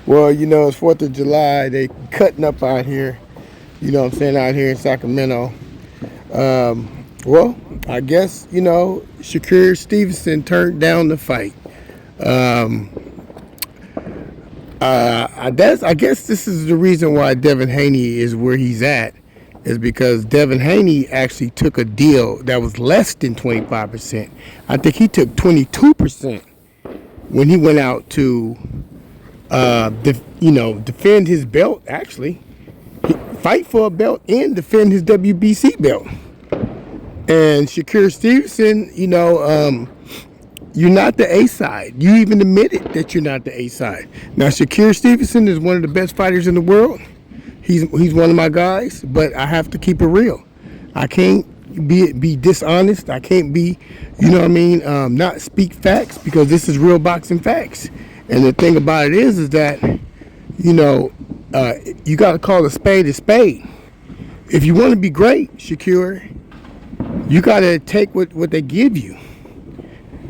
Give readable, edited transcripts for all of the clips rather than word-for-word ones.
Well, it's 4th of July. They cutting up out here, out here in Sacramento. Well, I guess, Shakur Stevenson turned down the fight. Um, I guess this is the reason why Devin Haney is where he's at, is because Devin Haney actually took a deal that was less than 25%. I think he took 22% when he went out to, defend his belt, actually. Fight for a belt and defend his WBC belt. And Shakur Stevenson, you're not the A side. You even admitted that you're not the A side. Now, Shakur Stevenson is one of the best fighters in the world. He's one of my guys, but I have to keep it real. I can't be dishonest. I can't be, not speak facts, because this is real boxing facts. And the thing about it is that, you got to call a spade a spade. If you want to be great, Shakur, you got to take what they give you.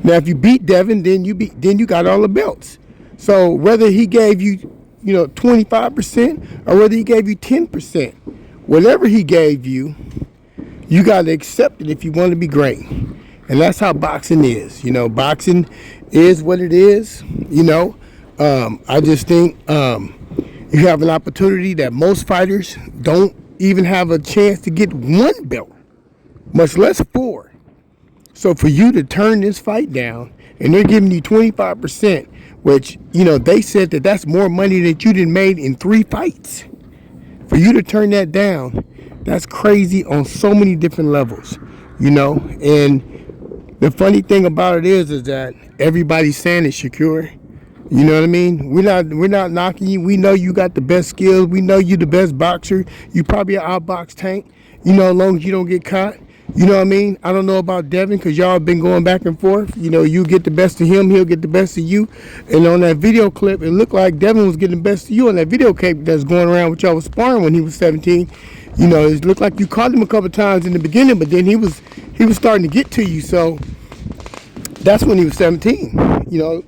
Now, if you beat Devin, then you got all the belts. So whether he gave you, 25% or whether he gave you 10%, whatever he gave you, you got to accept it if you want to be great. And that's how boxing is. Boxing is what it is. I just think you have an opportunity that most fighters don't even have a chance to get one belt, much less four. So for you to turn this fight down, and they're giving you 25%, which, they said that that's more money that you done made in 3 fights. For you to turn that down, that's crazy on so many different levels, And the funny thing about it is that everybody's saying it, Shakur. You know what I mean? We're not knocking you. We know you got the best skills. We know you the best boxer. You probably an outbox tank, as long as you don't get caught. You know what I mean? I don't know about Devin, because y'all been going back and forth. You get the best of him, he'll get the best of you. And on that video clip, it looked like Devin was getting the best of you on that video clip that's going around with y'all was sparring when he was 17. It looked like you caught him a couple times in the beginning, but then he was starting to get to you. So that's when he was 17.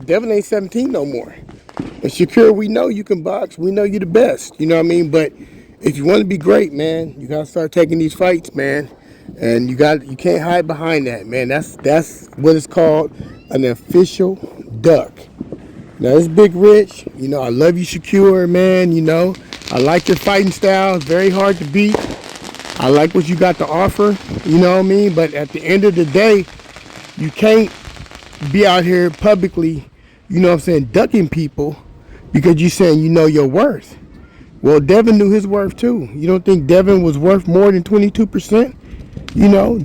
Devin ain't 17 no more. And Shakur, we know you can box. We know you're the best. You know what I mean? But if you want to be great, man, you got to start taking these fights, man. And you can't hide behind that, man. That's what it's called, an official duck. Now, this Big Rich, I love you, Shakur, man. I like your fighting style. It's very hard to beat. I like what you got to offer, you know what I mean? But at the end of the day, you can't be out here publicly, ducking people because you're saying you know your worth. Well, Devin knew his worth too. You don't think Devin was worth more than 22%?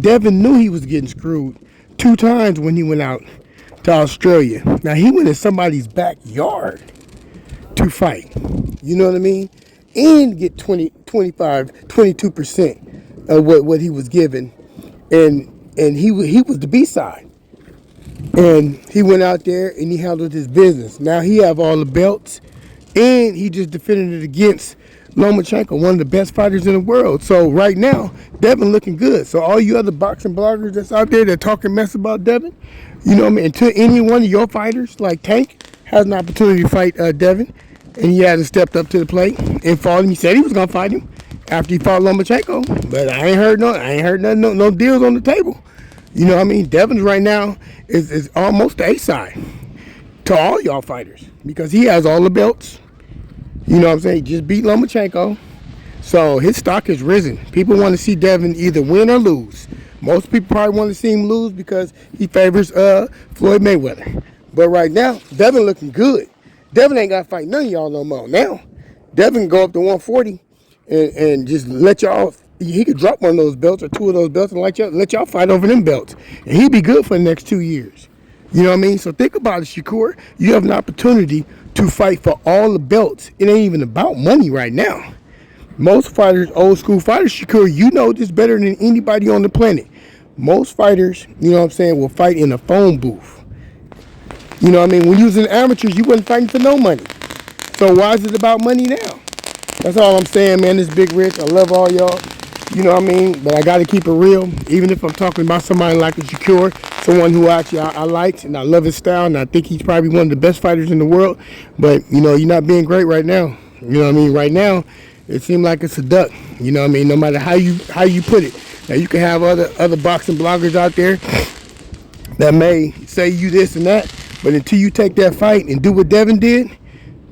Devin knew he was getting screwed 2 times when he went out to Australia. Now, he went in somebody's backyard to fight. You know what I mean? And get 22% of what he was given. And he was the B-side. And he went out there and he handled his business. Now he have all the belts, and he just defended it against Lomachenko, one of the best fighters in the world. So right now, Devin looking good. So all you other boxing bloggers that's out there that talking mess about Devin, you know what I mean? Until any one of your fighters, like Tank, has an opportunity to fight Devin, and he hasn't stepped up to the plate and fought him. He said he was gonna fight him after he fought Lomachenko, but I ain't heard nothing, no deals on the table. You know what I mean? Devin's right now is almost the A side to all y'all fighters, because he has all the belts. You know what I'm saying? He just beat Lomachenko. So his stock has risen. People want to see Devin either win or lose. Most people probably want to see him lose because he favors Floyd Mayweather. But right now, Devin looking good. Devin ain't got to fight none of y'all no more. Now, Devin can go up to 140 and just let y'all, he could drop one of those belts or 2 of those belts and let y'all fight over them belts. And he'd be good for the next 2 years. You know what I mean? So think about it, Shakur. You have an opportunity to fight for all the belts. It ain't even about money right now. Most fighters, old school fighters, Shakur, you know this better than anybody on the planet. Most fighters, you know what I'm saying, will fight in a phone booth. You know what I mean? When you was in amateurs, you wasn't fighting for no money. So why is it about money now? That's all I'm saying, man. This Big Rich. I love all y'all. You know what I mean? But I got to keep it real. Even if I'm talking about somebody like a Shakur, someone who actually I liked, and I love his style, and I think he's probably one of the best fighters in the world. But you know, you're not being great right now. You know what I mean? Right now, it seems like it's a duck. You know what I mean? No matter how you put it. Now you can have other boxing bloggers out there that may say you this and that, but until you take that fight and do what Devin did,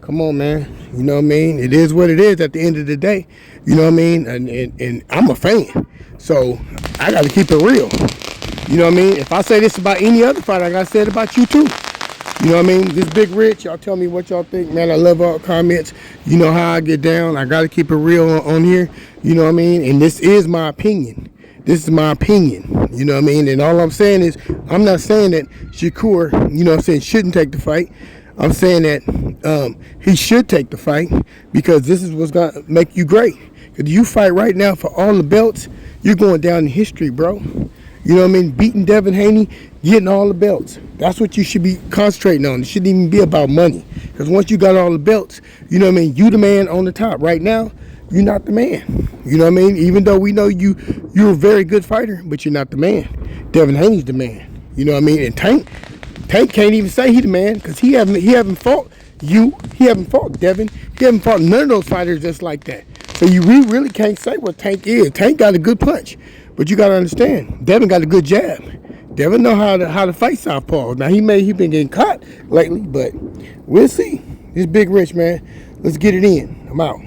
come on, man. You know what I mean? It is what it is at the end of the day. You know what I mean? And I'm a fan, so I got to keep it real. You know what I mean? If I say this about any other fighter, I got to say it about you too. You know what I mean? This Big Rich, y'all tell me what y'all think, man. I love all comments. You know how I get down. I got to keep it real on here. You know what I mean? And this is my opinion. This is my opinion. You know what I mean? And all I'm saying is, I'm not saying that Shakur, you know what I'm saying, shouldn't take the fight. I'm saying that he should take the fight because this is what's going to make you great. Because you fight right now for all the belts, you're going down in history, bro. You know what I mean? Beating Devin Haney, getting all the belts. That's what you should be concentrating on. It shouldn't even be about money. Because once you got all the belts, you know what I mean? You the man on the top. Right now, you're not the man. You know what I mean? Even though we know you're a very good fighter, but you're not the man. Devin Haney's the man. You know what I mean? And Tank can't even say he the man because he haven't fought you. He haven't fought Devin. He haven't fought none of those fighters just like that. So we really can't say what Tank is. Tank got a good punch. But you got to understand, Devin got a good jab. Devin know how to fight southpaws. Now he been getting caught lately, but we'll see. This Big Rich, man. Let's get it in. I'm out.